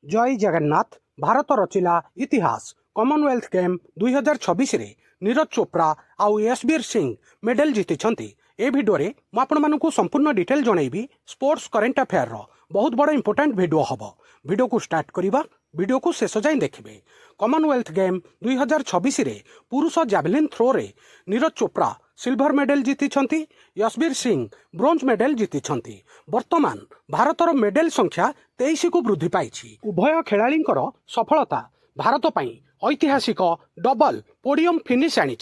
जय जगन्नाथ। भारत रचिला इतिहास। Commonwealth game 2026 रे नीरज चोप्रा आउ यशवीर सिंह मेडल जीति। ए भिडियो रे मु आपण मानकु संपूर्ण डिटेल जनइबी स्पोर्ट्स करेंट अफेयर रो बहुत बड़ इंपोर्टेंट भिडियो हबो। भिडियो को स्टार्ट करिबा, भिडियो को शेष जाए देखिबे। कॉमनवेल्थ गेम 2026 रे पुरुष जैवलिन थ्रो रे नीरज चोप्रा सिल्वर मेडल जीति, यशवीर सिंह ब्रोंज मेडल जीति। वर्तमान भारतर मेडल संख्या 23 को वृद्धि पाई। उभय खेलाड़ींकर सफलता भारत पई ऐतिहासिक डबल पोडियम फिनिश आनी।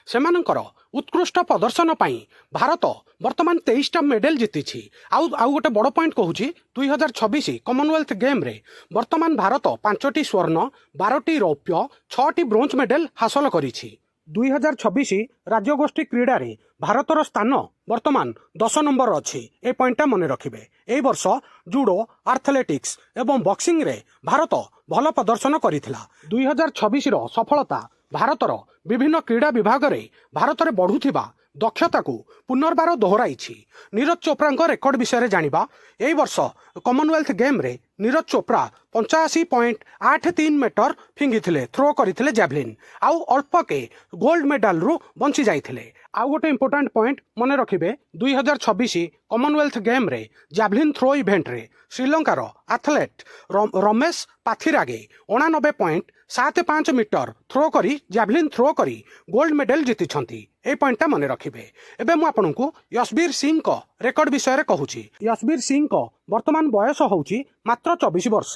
सेमानंकर उत्कृष्ट प्रदर्शन पाई भारत वर्तमान 23टा मेडल जीति। आउ गोटे बड़ पॉइंट कहूँ 2026 कॉमनवेल्थ गेम रे वर्तमान भारत 5टी स्वर्ण 12टी रौप्य 6टी ब्रोंज मेडल हासिल करिछि। 2026 राज्यगोष्ठी क्रीडा रे भारतर स्थान वर्तमान 10 नंबर अच्छी। ए पॉइंटा मन रखिबे। ए वर्ष जुडो, एथलेटिक्स एवं बॉक्सिंग रे भारत भल प्रदर्शन करिथिला। 2026 रो सफलता भारतर विभिन्न क्रीडा विभाग रे भारत रे बढ़ुथिबा दक्षता को पुनर्बार दोहराइछि। नीरज चोप्रा रेकर्ड विषय जानिबा। एई वर्ष कॉमनवेल्थ गेम रे नीरज चोप्रा 85.83 मीटर फिंगिथिले, थ्रो करिथिले जैवलिन। आउ अल्प के गोल्ड मेडल रु बंची जाइथिले। आउ गोटे इंपोर्टेंट पॉइंट मन रखिबे, 2026 कॉमनवेल्थ गेम रे जैवलिन थ्रो इवेंट रे श्रीलंकार athlete Ramesh Pathirage 89.75 metre throw करी जैवलिन थ्रो करी गोल्ड मेडल जीति। ए पॉइंटा मन रखिबे। एबे मु आपनकु यशवीर सिंह को रेकर्ड विषय कहूची। यशवीर सिंह को वर्तमान बयस होउची मात्र 24 वर्ष।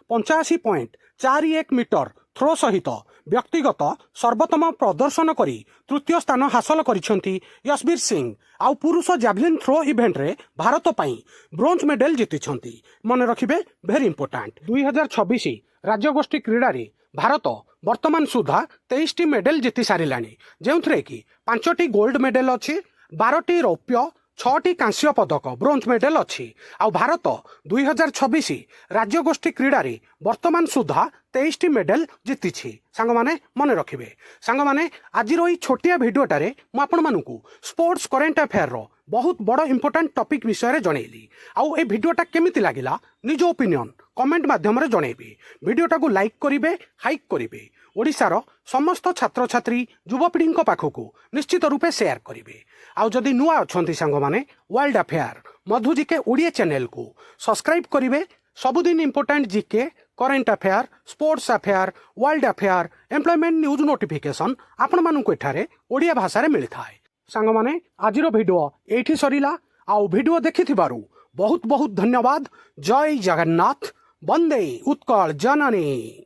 85.41 मीटर थ्रो सहित व्यक्तिगत सर्वोत्तम प्रदर्शन करी तृतीय स्थान हासिल करिसेंती यशवीर सिंह। आउ पुरुष जैवलिन थ्रो इवेंट रे भारत पई ब्रोंज मेडल जीति। मन रखिबे, वेरी इंपोर्टेंट। 2026 राज्यगोष्ठी क्रीडा रे भारत वर्तमान सुधा 23टी मेडल जीति सारिलानी, जेउथरे कि 5टी गोल्ड मेडल अच्छी, 12टी रौप्य 6टी कांस्य पदक ब्रोंज मेडल अच्छी। आउ भारत 2026 राज्यगोष्ठी क्रीडा रे वर्तमान सुधा 23टी मेडल जीति। सांग माने मन रखिबे। सांग माने आज ई छोटिया भिडियोटारे मु आपण मानकु स्पोर्ट्स करेंट अफेयर रो बहुत बड़ इंपोर्टेंट टॉपिक विषय रे जनैली। आउ ए भिडियोटा केमिति लागिला निज ओपिनियन कमेंट माध्यम रे जनैबे। भिडियोटा को लाइक करिवे, हाइक करिवे। ओडिशार समस्त छात्र छात्री युवपीढ़ी पाखकू निश्चित रूपे शेयर करिवे। आउ जदि नुआ अछंती सांग माने world affair Madhu GK Odia channel को सब्सक्राइब करिवे। सबुदिन important GK, current affair, sports affair, world affair, employment news notification आपण मानकु एठारे ओडिया भाषा रे मिलिथाय। सांग माने आजिरो भिडियो एठी सरिला। आउ भिडियो देखिथिबारु बहुत बहुत धन्यवाद। जय जगन्नाथ। वंदे उत्कल जननी।